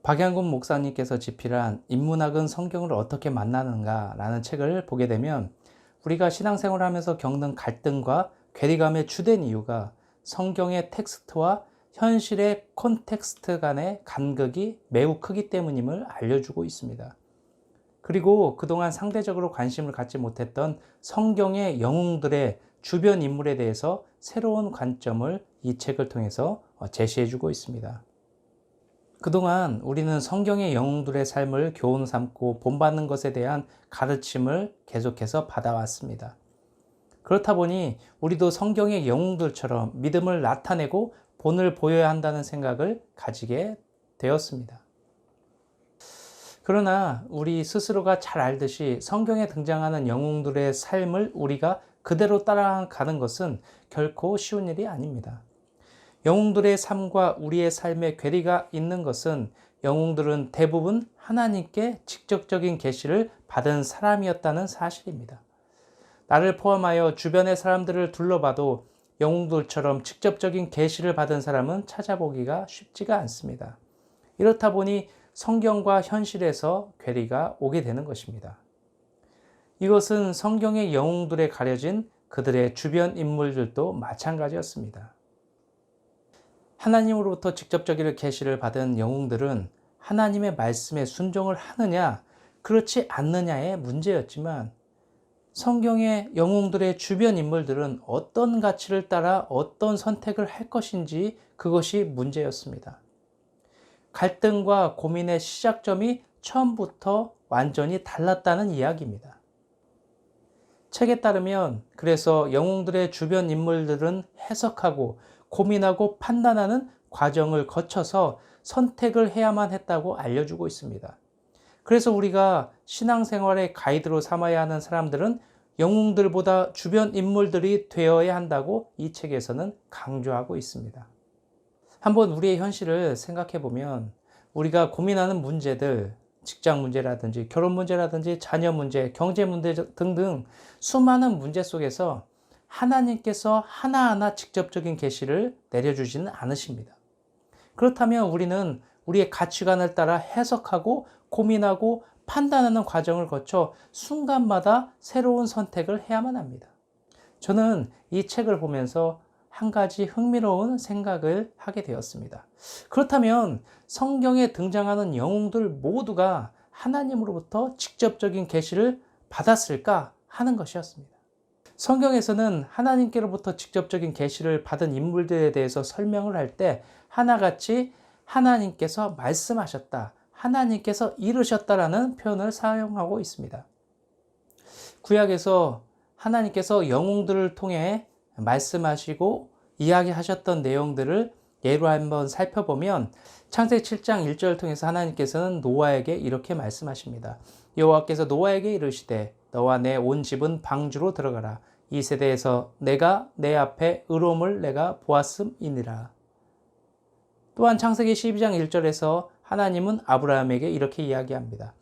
박양군 목사님께서 집필한 인문학은 성경을 어떻게 만나는가 라는 책을 보게 되면 우리가 신앙생활을 하면서 겪는 갈등과 괴리감의 주된 이유가 성경의 텍스트와 현실의 콘텍스트 간의 간극이 매우 크기 때문임을 알려주고 있습니다. 그리고 그동안 상대적으로 관심을 갖지 못했던 성경의 영웅들의 주변 인물에 대해서 새로운 관점을 이 책을 통해서 제시해주고 있습니다. 그동안 우리는 성경의 영웅들의 삶을 교훈 삼고 본받는 것에 대한 가르침을 계속해서 받아왔습니다. 그렇다 보니 우리도 성경의 영웅들처럼 믿음을 나타내고 본을 보여야 한다는 생각을 가지게 되었습니다. 그러나 우리 스스로가 잘 알듯이 성경에 등장하는 영웅들의 삶을 우리가 그대로 따라가는 것은 결코 쉬운 일이 아닙니다. 영웅들의 삶과 우리의 삶에 괴리가 있는 것은 영웅들은 대부분 하나님께 직접적인 계시를 받은 사람이었다는 사실입니다. 나를 포함하여 주변의 사람들을 둘러봐도 영웅들처럼 직접적인 계시를 받은 사람은 찾아보기가 쉽지가 않습니다. 이렇다 보니 성경과 현실에서 괴리가 오게 되는 것입니다. 이것은 성경의 영웅들에 가려진 그들의 주변 인물들도 마찬가지였습니다. 하나님으로부터 직접적인 계시를 받은 영웅들은 하나님의 말씀에 순종을 하느냐 그렇지 않느냐의 문제였지만 성경의 영웅들의 주변 인물들은 어떤 가치를 따라 어떤 선택을 할 것인지 그것이 문제였습니다. 갈등과 고민의 시작점이 처음부터 완전히 달랐다는 이야기입니다. 책에 따르면 그래서 영웅들의 주변 인물들은 해석하고 고민하고 판단하는 과정을 거쳐서 선택을 해야만 했다고 알려주고 있습니다. 그래서 우리가 신앙생활의 가이드로 삼아야 하는 사람들은 영웅들보다 주변 인물들이 되어야 한다고 이 책에서는 강조하고 있습니다. 한번 우리의 현실을 생각해 보면 우리가 고민하는 문제들, 직장 문제라든지 결혼 문제라든지 자녀 문제, 경제 문제 등등 수많은 문제 속에서 하나님께서 하나하나 직접적인 계시를 내려주지는 않으십니다. 그렇다면 우리는 우리의 가치관을 따라 해석하고 고민하고 판단하는 과정을 거쳐 순간마다 새로운 선택을 해야만 합니다. 저는 이 책을 보면서 한 가지 흥미로운 생각을 하게 되었습니다. 그렇다면 성경에 등장하는 영웅들 모두가 하나님으로부터 직접적인 계시를 받았을까 하는 것이었습니다. 성경에서는 하나님께로부터 직접적인 계시를 받은 인물들에 대해서 설명을 할 때 하나같이 하나님께서 말씀하셨다, 하나님께서 이루셨다라는 표현을 사용하고 있습니다. 구약에서 하나님께서 영웅들을 통해 말씀하시고 이야기하셨던 내용들을 예로 한번 살펴보면 창세기 7장 1절을 통해서 하나님께서는 노아에게 이렇게 말씀하십니다. 여호와께서 노아에게 이르시되 너와 내 온 집은 방주로 들어가라. 이 세대에서 내가 내 앞에 의로움을 내가 보았음이니라. 또한 창세기 12장 1절에서 하나님은 아브라함에게 이렇게 이야기합니다.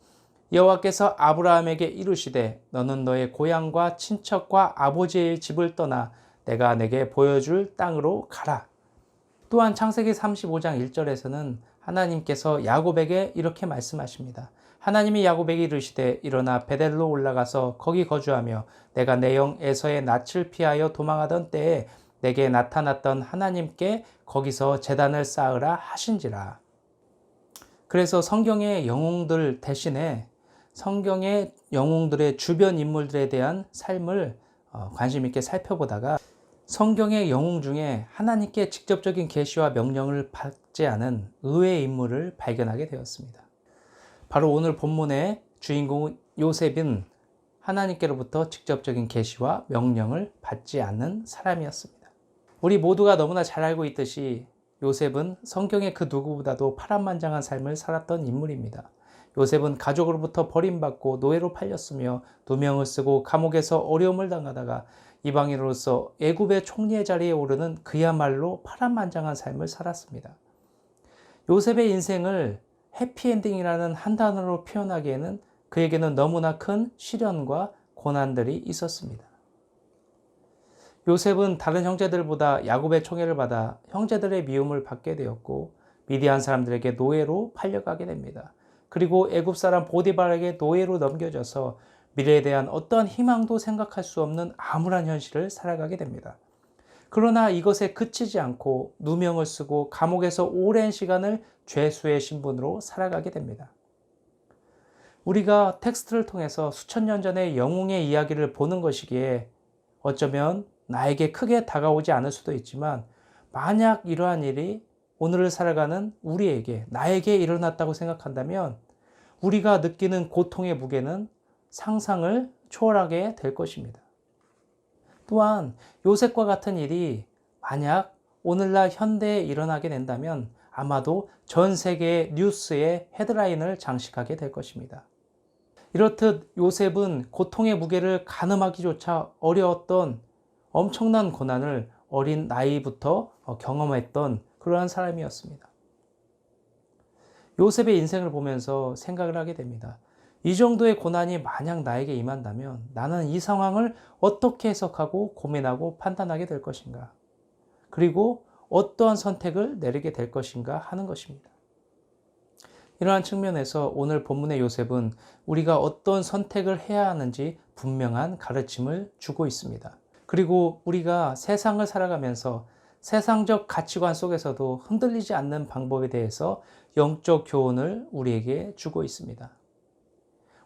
여호와께서 아브라함에게 이르시되 너는 너의 고향과 친척과 아버지의 집을 떠나 내가 내게 보여줄 땅으로 가라. 또한 창세기 35장 1절에서는 하나님께서 야곱에게 이렇게 말씀하십니다. 하나님이 야곱에게 이르시되 일어나 베델로 올라가서 거기 거주하며 내가 내 영 에서의 낯을 피하여 도망하던 때에 내게 나타났던 하나님께 거기서 제단을 쌓으라 하신지라. 그래서 성경의 영웅들 대신에 성경의 영웅들의 주변 인물들에 대한 삶을 관심 있게 살펴보다가 성경의 영웅 중에 하나님께 직접적인 계시와 명령을 받지 않은 의외의 인물을 발견하게 되었습니다. 바로 오늘 본문의 주인공 요셉은 하나님께로부터 직접적인 계시와 명령을 받지 않는 사람이었습니다. 우리 모두가 너무나 잘 알고 있듯이 요셉은 성경의 그 누구보다도 파란만장한 삶을 살았던 인물입니다. 요셉은 가족으로부터 버림받고 노예로 팔렸으며 누명을 쓰고 감옥에서 어려움을 당하다가 이방인으로서 애굽의 총리의 자리에 오르는 그야말로 파란만장한 삶을 살았습니다. 요셉의 인생을 해피엔딩이라는 한 단어로 표현하기에는 그에게는 너무나 큰 시련과 고난들이 있었습니다. 요셉은 다른 형제들보다 야곱의 총애를 받아 형제들의 미움을 받게 되었고 미디안 사람들에게 노예로 팔려가게 됩니다. 그리고 애굽 사람 보디발에게 노예로 넘겨져서 미래에 대한 어떠한 희망도 생각할 수 없는 암울한 현실을 살아가게 됩니다. 그러나 이것에 그치지 않고 누명을 쓰고 감옥에서 오랜 시간을 죄수의 신분으로 살아가게 됩니다. 우리가 텍스트를 통해서 수천 년 전의 영웅의 이야기를 보는 것이기에 어쩌면 나에게 크게 다가오지 않을 수도 있지만, 만약 이러한 일이 오늘을 살아가는 우리에게, 나에게 일어났다고 생각한다면 우리가 느끼는 고통의 무게는 상상을 초월하게 될 것입니다. 또한 요셉과 같은 일이 만약 오늘날 현대에 일어나게 된다면 아마도 전 세계의 뉴스의 헤드라인을 장식하게 될 것입니다. 이렇듯 요셉은 고통의 무게를 가늠하기조차 어려웠던 엄청난 고난을 어린 나이부터 경험했던 그러한 사람이었습니다. 요셉의 인생을 보면서 생각을 하게 됩니다. 이 정도의 고난이 만약 나에게 임한다면 나는 이 상황을 어떻게 해석하고 고민하고 판단하게 될 것인가? 그리고 어떠한 선택을 내리게 될 것인가 하는 것입니다. 이러한 측면에서 오늘 본문의 요셉은 우리가 어떤 선택을 해야 하는지 분명한 가르침을 주고 있습니다. 그리고 우리가 세상을 살아가면서 세상적 가치관 속에서도 흔들리지 않는 방법에 대해서 영적 교훈을 우리에게 주고 있습니다.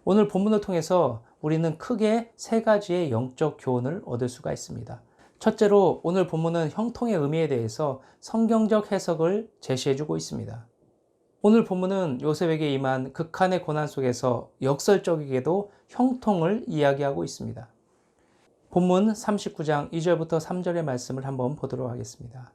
오늘 본문을 통해서 우리는 크게 세 가지의 영적 교훈을 얻을 수가 있습니다. 첫째로 오늘 본문은 형통의 의미에 대해서 성경적 해석을 제시해주고 있습니다. 오늘 본문은 요셉에게 임한 극한의 고난 속에서 역설적이게도 형통을 이야기하고 있습니다. 본문 39장 2절부터 3절의 말씀을 한번 보도록 하겠습니다.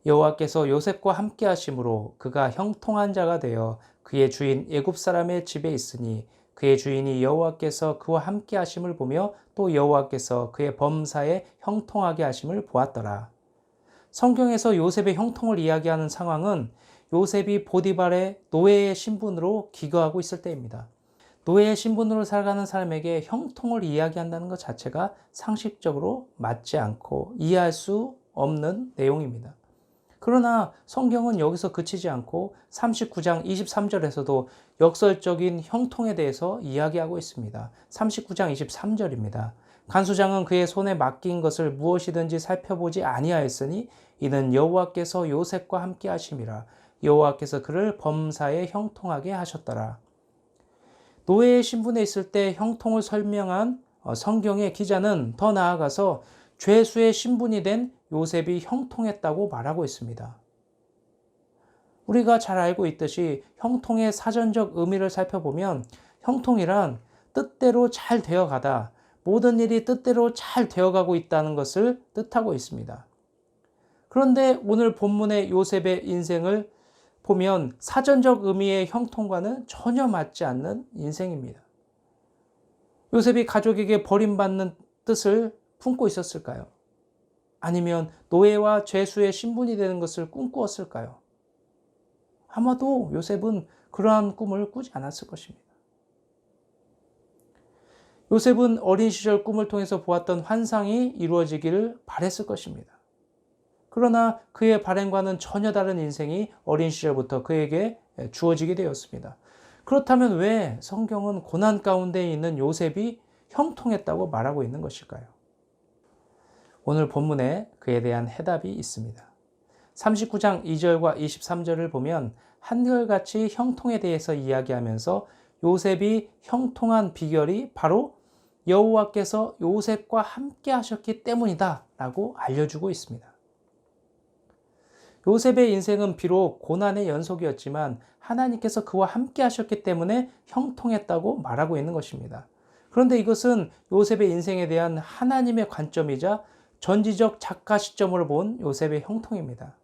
여호와께서 요셉과 함께 하심으로 그가 형통한 자가 되어 그의 주인 애굽 사람의 집에 있으니 그의 주인이 여호와께서 그와 함께 하심을 보며 또 여호와께서 그의 범사에 형통하게 하심을 보았더라. 성경에서 요셉의 형통을 이야기하는 상황은 요셉이 보디발의 노예의 신분으로 기거하고 있을 때입니다. 노예의 신분으로 살아가는 사람에게 형통을 이야기한다는 것 자체가 상식적으로 맞지 않고 이해할 수 없는 내용입니다. 그러나 성경은 여기서 그치지 않고 39장 23절에서도 역설적인 형통에 대해서 이야기하고 있습니다. 39장 23절입니다. 간수장은 그의 손에 맡긴 것을 무엇이든지 살펴보지 아니하였으니 이는 여호와께서 요셉과 함께 하심이라. 여호와께서 그를 범사에 형통하게 하셨더라. 노예의 신분에 있을 때 형통을 설명한 성경의 기자는 더 나아가서 죄수의 신분이 된 요셉이 형통했다고 말하고 있습니다. 우리가 잘 알고 있듯이 형통의 사전적 의미를 살펴보면 형통이란 뜻대로 잘 되어가다, 모든 일이 뜻대로 잘 되어가고 있다는 것을 뜻하고 있습니다. 그런데 오늘 본문의 요셉의 인생을 보면 사전적 의미의 형통과는 전혀 맞지 않는 인생입니다. 요셉이 가족에게 버림받는 뜻을 품고 있었을까요? 아니면 노예와 죄수의 신분이 되는 것을 꿈꾸었을까요? 아마도 요셉은 그러한 꿈을 꾸지 않았을 것입니다. 요셉은 어린 시절 꿈을 통해서 보았던 환상이 이루어지기를 바랬을 것입니다. 그러나 그의 바람과는 전혀 다른 인생이 어린 시절부터 그에게 주어지게 되었습니다. 그렇다면 왜 성경은 고난 가운데 있는 요셉이 형통했다고 말하고 있는 것일까요? 오늘 본문에 그에 대한 해답이 있습니다. 39장 2절과 23절을 보면 한결같이 형통에 대해서 이야기하면서 요셉이 형통한 비결이 바로 여호와께서 요셉과 함께 하셨기 때문이다 라고 알려주고 있습니다. 요셉의 인생은 비록 고난의 연속이었지만 하나님께서 그와 함께 하셨기 때문에 형통했다고 말하고 있는 것입니다. 그런데 이것은 요셉의 인생에 대한 하나님의 관점이자 전지적 작가 시점으로 본 요셉의 형통입니다.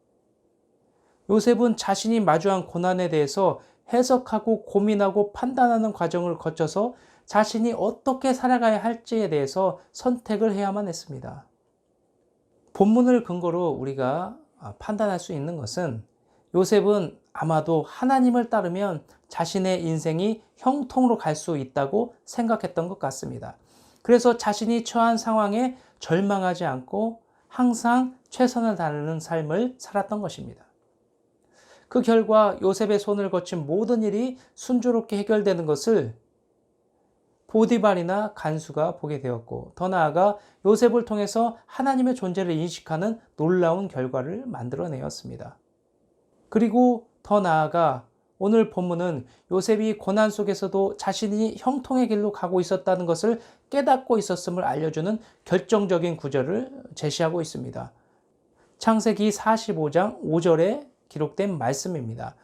요셉은 자신이 마주한 고난에 대해서 해석하고 고민하고 판단하는 과정을 거쳐서 자신이 어떻게 살아가야 할지에 대해서 선택을 해야만 했습니다. 본문을 근거로 우리가 판단할 수 있는 것은 요셉은 아마도 하나님을 따르면 자신의 인생이 형통으로 갈 수 있다고 생각했던 것 같습니다. 그래서 자신이 처한 상황에 절망하지 않고 항상 최선을 다하는 삶을 살았던 것입니다. 그 결과 요셉의 손을 거친 모든 일이 순조롭게 해결되는 것을 보디발이나 간수가 보게 되었고, 더 나아가 요셉을 통해서 하나님의 존재를 인식하는 놀라운 결과를 만들어내었습니다. 그리고 더 나아가 오늘 본문은 요셉이 고난 속에서도 자신이 형통의 길로 가고 있었다는 것을 깨닫고 있었음을 알려주는 결정적인 구절을 제시하고 있습니다. 창세기 45장 5절에 기록된 말씀입니다.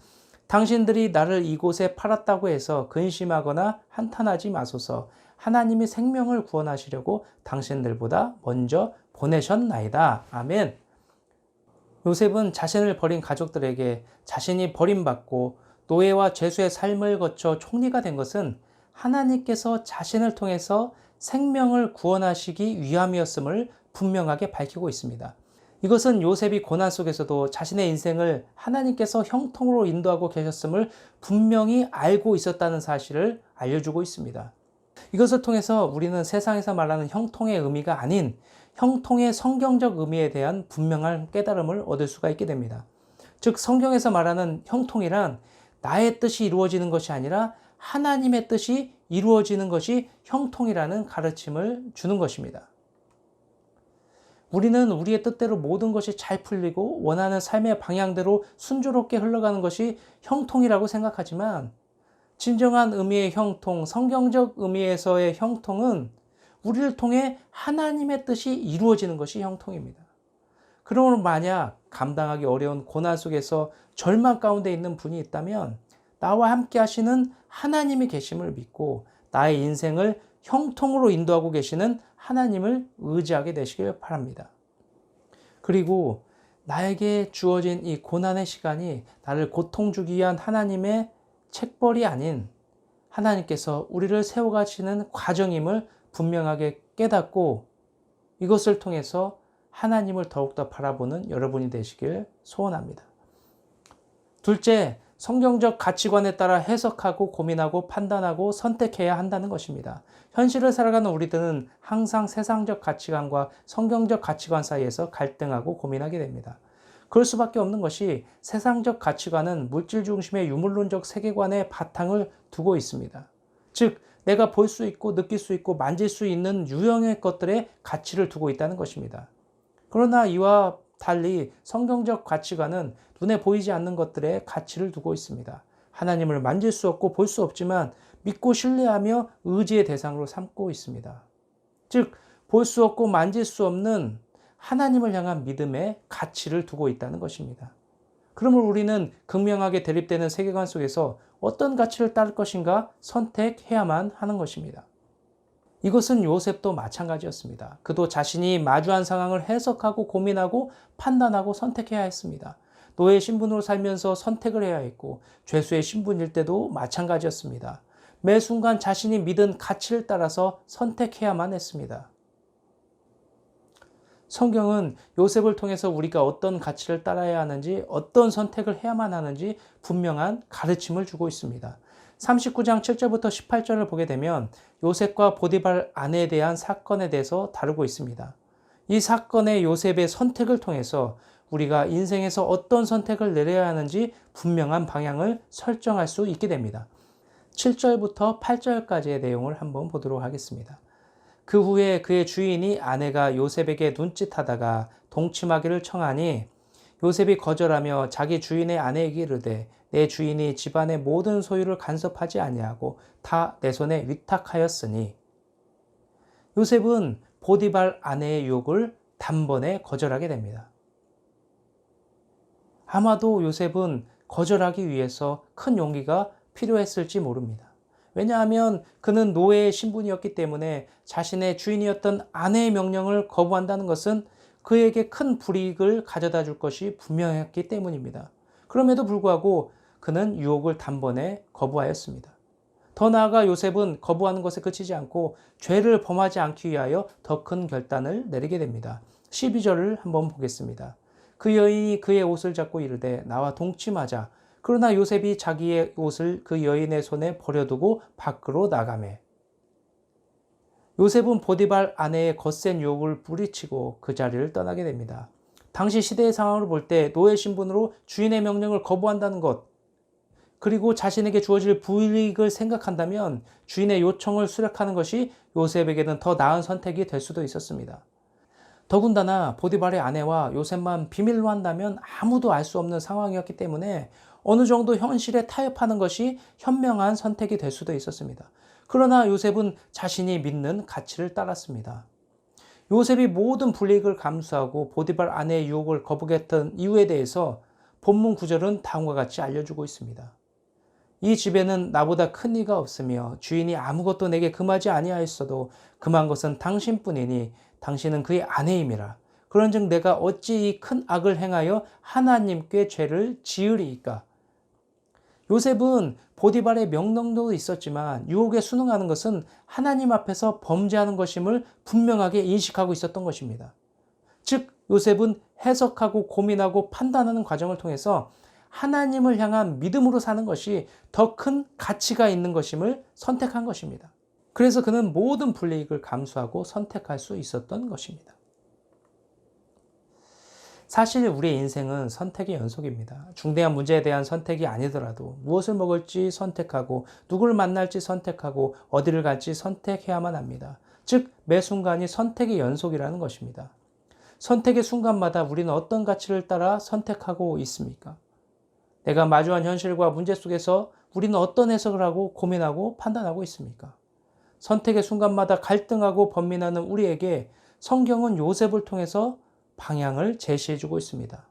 당신들이 나를 이곳에 팔았다고 해서 근심하거나 한탄하지 마소서. 하나님이 생명을 구원하시려고 당신들보다 먼저 보내셨나이다. 아멘. 요셉은 자신을 버린 가족들에게 자신이 버림받고 노예와 죄수의 삶을 거쳐 총리가 된 것은 하나님께서 자신을 통해서 생명을 구원하시기 위함이었음을 분명하게 밝히고 있습니다. 이것은 요셉이 고난 속에서도 자신의 인생을 하나님께서 형통으로 인도하고 계셨음을 분명히 알고 있었다는 사실을 알려주고 있습니다. 이것을 통해서 우리는 세상에서 말하는 형통의 의미가 아닌 형통의 성경적 의미에 대한 분명한 깨달음을 얻을 수가 있게 됩니다. 즉, 성경에서 말하는 형통이란 나의 뜻이 이루어지는 것이 아니라 하나님의 뜻이 이루어지는 것이 형통이라는 가르침을 주는 것입니다. 우리는 우리의 뜻대로 모든 것이 잘 풀리고 원하는 삶의 방향대로 순조롭게 흘러가는 것이 형통이라고 생각하지만, 진정한 의미의 형통, 성경적 의미에서의 형통은 우리를 통해 하나님의 뜻이 이루어지는 것이 형통입니다. 그러므로 만약 감당하기 어려운 고난 속에서 절망 가운데 있는 분이 있다면 나와 함께 하시는 하나님이 계심을 믿고 나의 인생을 형통으로 인도하고 계시는 하나님을 의지하게 되시길 바랍니다. 그리고 나에게 주어진 이 고난의 시간이 나를 고통 주기 위한 하나님의 책벌이 아닌 하나님께서 우리를 세워가시는 과정임을 분명하게 깨닫고 이것을 통해서 하나님을 더욱더 바라보는 여러분이 되시길 소원합니다. 둘째, 성경적 가치관에 따라 해석하고 고민하고 판단하고 선택해야 한다는 것입니다. 현실을 살아가는 우리들은 항상 세상적 가치관과 성경적 가치관 사이에서 갈등하고 고민하게 됩니다. 그럴 수밖에 없는 것이 세상적 가치관은 물질 중심의 유물론적 세계관의 바탕을 두고 있습니다. 즉, 내가 볼 수 있고 느낄 수 있고 만질 수 있는 유형의 것들에 가치를 두고 있다는 것입니다. 그러나 이와 달리 성경적 가치관은 눈에 보이지 않는 것들에 가치를 두고 있습니다. 하나님을 만질 수 없고 볼 수 없지만 믿고 신뢰하며 의지의 대상으로 삼고 있습니다. 즉, 볼 수 없고 만질 수 없는 하나님을 향한 믿음에 가치를 두고 있다는 것입니다. 그러므로 우리는 극명하게 대립되는 세계관 속에서 어떤 가치를 따를 것인가 선택해야만 하는 것입니다. 이것은 요셉도 마찬가지였습니다. 그도 자신이 마주한 상황을 해석하고 고민하고 판단하고 선택해야 했습니다. 노예 신분으로 살면서 선택을 해야 했고 죄수의 신분일 때도 마찬가지였습니다. 매 순간 자신이 믿은 가치를 따라서 선택해야만 했습니다. 성경은 요셉을 통해서 우리가 어떤 가치를 따라야 하는지, 어떤 선택을 해야만 하는지 분명한 가르침을 주고 있습니다. 39장 7절부터 18절을 보게 되면 요셉과 보디발 아내에 대한 사건에 대해서 다루고 있습니다. 이 사건의 요셉의 선택을 통해서 우리가 인생에서 어떤 선택을 내려야 하는지 분명한 방향을 설정할 수 있게 됩니다. 7절부터 8절까지의 내용을 한번 보도록 하겠습니다. 그 후에 그의 주인이 아내가 요셉에게 눈짓하다가 동침하기를 청하니 요셉이 거절하며 자기 주인의 아내에게 이르되 내 주인이 집안의 모든 소유를 간섭하지 아니하고 다 내 손에 위탁하였으니. 요셉은 보디발 아내의 유혹을 단번에 거절하게 됩니다. 아마도 요셉은 거절하기 위해서 큰 용기가 필요했을지 모릅니다. 왜냐하면 그는 노예의 신분이었기 때문에 자신의 주인이었던 아내의 명령을 거부한다는 것은 그에게 큰 불이익을 가져다 줄 것이 분명했기 때문입니다. 그럼에도 불구하고 그는 유혹을 단번에 거부하였습니다. 더 나아가 요셉은 거부하는 것에 그치지 않고 죄를 범하지 않기 위하여 더 큰 결단을 내리게 됩니다. 12절을 한번 보겠습니다. 그 여인이 그의 옷을 잡고 이르되 나와 동침하자. 그러나 요셉이 자기의 옷을 그 여인의 손에 버려두고 밖으로 나가매. 요셉은 보디발 아내의 거센 유혹을 뿌리치고 그 자리를 떠나게 됩니다. 당시 시대의 상황을 볼 때 노예 신분으로 주인의 명령을 거부한다는 것, 그리고 자신에게 주어질 불이익을 생각한다면 주인의 요청을 수락하는 것이 요셉에게는 더 나은 선택이 될 수도 있었습니다. 더군다나 보디발의 아내와 요셉만 비밀로 한다면 아무도 알 수 없는 상황이었기 때문에 어느 정도 현실에 타협하는 것이 현명한 선택이 될 수도 있었습니다. 그러나 요셉은 자신이 믿는 가치를 따랐습니다. 요셉이 모든 불이익을 감수하고 보디발 아내의 유혹을 거부했던 이유에 대해서 본문 구절은 다음과 같이 알려주고 있습니다. 이 집에는 나보다 큰 이가 없으며 주인이 아무것도 내게 금하지 아니하였어도 금한 것은 당신뿐이니 당신은 그의 아내임이라. 그런즉 내가 어찌 이 큰 악을 행하여 하나님께 죄를 지으리이까. 요셉은 보디발의 명령도 있었지만 유혹에 순응하는 것은 하나님 앞에서 범죄하는 것임을 분명하게 인식하고 있었던 것입니다. 즉 요셉은 해석하고 고민하고 판단하는 과정을 통해서 하나님을 향한 믿음으로 사는 것이 더 큰 가치가 있는 것임을 선택한 것입니다. 그래서 그는 모든 불이익을 감수하고 선택할 수 있었던 것입니다. 사실 우리의 인생은 선택의 연속입니다. 중대한 문제에 대한 선택이 아니더라도 무엇을 먹을지 선택하고 누구를 만날지 선택하고 어디를 갈지 선택해야만 합니다. 즉 매 순간이 선택의 연속이라는 것입니다. 선택의 순간마다 우리는 어떤 가치를 따라 선택하고 있습니까? 내가 마주한 현실과 문제 속에서 우리는 어떤 해석을 하고 고민하고 판단하고 있습니까? 선택의 순간마다 갈등하고 번민하는 우리에게 성경은 요셉을 통해서 방향을 제시해주고 있습니다.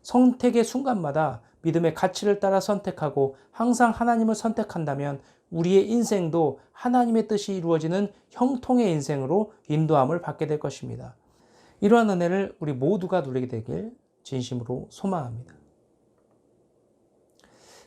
선택의 순간마다 믿음의 가치를 따라 선택하고 항상 하나님을 선택한다면 우리의 인생도 하나님의 뜻이 이루어지는 형통의 인생으로 인도함을 받게 될 것입니다. 이러한 은혜를 우리 모두가 누리게 되길 진심으로 소망합니다.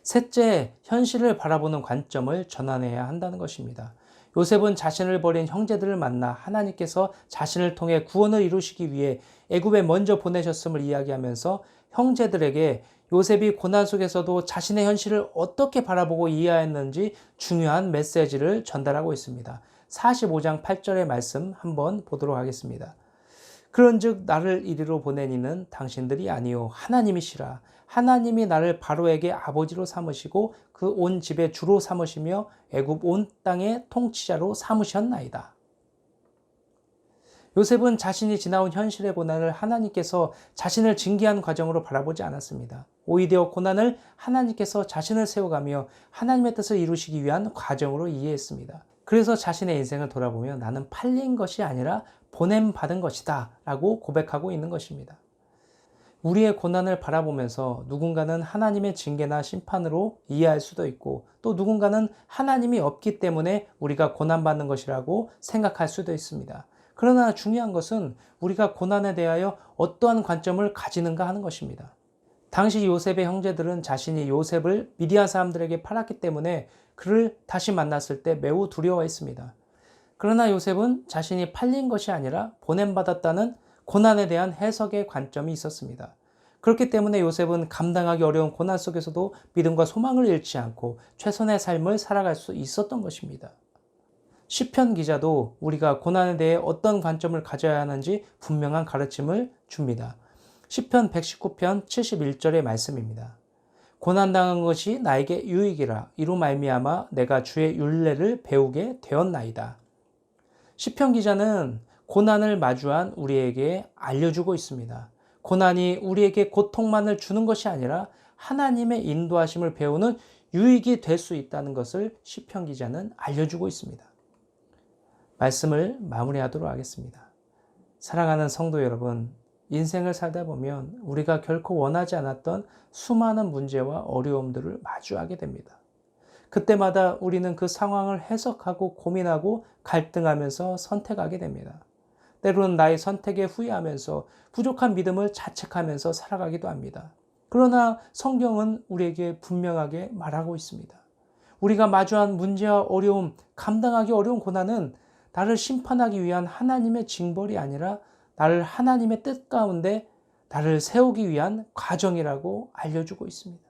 셋째, 현실을 바라보는 관점을 전환해야 한다는 것입니다. 요셉은 자신을 버린 형제들을 만나 하나님께서 자신을 통해 구원을 이루시기 위해 애굽에 먼저 보내셨음을 이야기하면서 형제들에게 요셉이 고난 속에서도 자신의 현실을 어떻게 바라보고 이해하였는지 중요한 메시지를 전달하고 있습니다. 45장 8절의 말씀 한번 보도록 하겠습니다. 그런즉 나를 이리로 보낸 이는 당신들이 아니요 하나님이시라. 하나님이 나를 바로에게 아버지로 삼으시고 그 온 집의 주로 삼으시며 애굽 온 땅의 통치자로 삼으셨나이다. 요셉은 자신이 지나온 현실의 고난을 하나님께서 자신을 징계한 과정으로 바라보지 않았습니다. 오히려 고난을 하나님께서 자신을 세워가며 하나님의 뜻을 이루시기 위한 과정으로 이해했습니다. 그래서 자신의 인생을 돌아보며 나는 팔린 것이 아니라 보냄받은 것이다 라고 고백하고 있는 것입니다. 우리의 고난을 바라보면서 누군가는 하나님의 징계나 심판으로 이해할 수도 있고 또 누군가는 하나님이 없기 때문에 우리가 고난받는 것이라고 생각할 수도 있습니다. 그러나 중요한 것은 우리가 고난에 대하여 어떠한 관점을 가지는가 하는 것입니다. 당시 요셉의 형제들은 자신이 요셉을 미디안 사람들에게 팔았기 때문에 그를 다시 만났을 때 매우 두려워했습니다. 그러나 요셉은 자신이 팔린 것이 아니라 보냄받았다는 고난에 대한 해석의 관점이 있었습니다. 그렇기 때문에 요셉은 감당하기 어려운 고난 속에서도 믿음과 소망을 잃지 않고 최선의 삶을 살아갈 수 있었던 것입니다. 시편 기자도 우리가 고난에 대해 어떤 관점을 가져야 하는지 분명한 가르침을 줍니다. 시편 119편 71절의 말씀입니다. 고난당한 것이 나에게 유익이라 이로 말미암아 내가 주의 율례를 배우게 되었나이다. 시편 기자는 고난을 마주한 우리에게 알려주고 있습니다. 고난이 우리에게 고통만을 주는 것이 아니라 하나님의 인도하심을 배우는 유익이 될 수 있다는 것을 시편 기자는 알려주고 있습니다. 말씀을 마무리하도록 하겠습니다. 사랑하는 성도 여러분, 인생을 살다 보면 우리가 결코 원하지 않았던 수많은 문제와 어려움들을 마주하게 됩니다. 그때마다 우리는 그 상황을 해석하고 고민하고 갈등하면서 선택하게 됩니다. 때로는 나의 선택에 후회하면서 부족한 믿음을 자책하면서 살아가기도 합니다. 그러나 성경은 우리에게 분명하게 말하고 있습니다. 우리가 마주한 문제와 어려움, 감당하기 어려운 고난은 나를 심판하기 위한 하나님의 징벌이 아니라 나를 하나님의 뜻 가운데 나를 세우기 위한 과정이라고 알려주고 있습니다.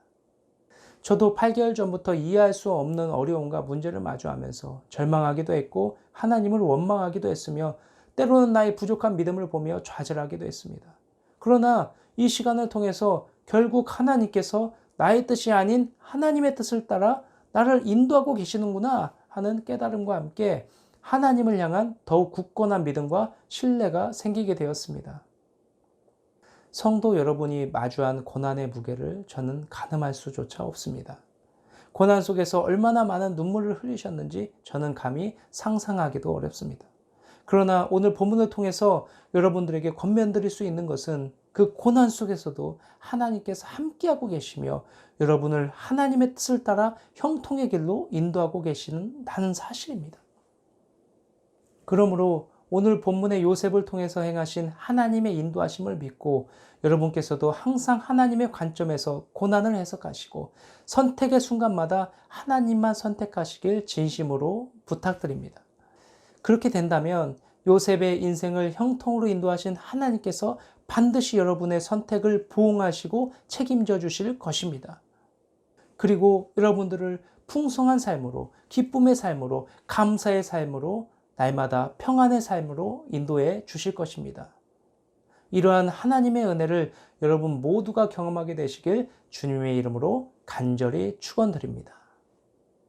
저도 8개월 전부터 이해할 수 없는 어려움과 문제를 마주하면서 절망하기도 했고 하나님을 원망하기도 했으며 때로는 나의 부족한 믿음을 보며 좌절하기도 했습니다. 그러나 이 시간을 통해서 결국 하나님께서 나의 뜻이 아닌 하나님의 뜻을 따라 나를 인도하고 계시는구나 하는 깨달음과 함께 하나님을 향한 더욱 굳건한 믿음과 신뢰가 생기게 되었습니다. 성도 여러분이 마주한 고난의 무게를 저는 가늠할 수조차 없습니다. 고난 속에서 얼마나 많은 눈물을 흘리셨는지 저는 감히 상상하기도 어렵습니다. 그러나 오늘 본문을 통해서 여러분들에게 권면드릴 수 있는 것은 그 고난 속에서도 하나님께서 함께하고 계시며 여러분을 하나님의 뜻을 따라 형통의 길로 인도하고 계시다는 사실입니다. 그러므로 오늘 본문의 요셉을 통해서 행하신 하나님의 인도하심을 믿고 여러분께서도 항상 하나님의 관점에서 고난을 해석하시고 선택의 순간마다 하나님만 선택하시길 진심으로 부탁드립니다. 그렇게 된다면 요셉의 인생을 형통으로 인도하신 하나님께서 반드시 여러분의 선택을 보응하시고 책임져 주실 것입니다. 그리고 여러분들을 풍성한 삶으로, 기쁨의 삶으로, 감사의 삶으로, 날마다 평안의 삶으로 인도해 주실 것입니다. 이러한 하나님의 은혜를 여러분 모두가 경험하게 되시길 주님의 이름으로 간절히 축원드립니다.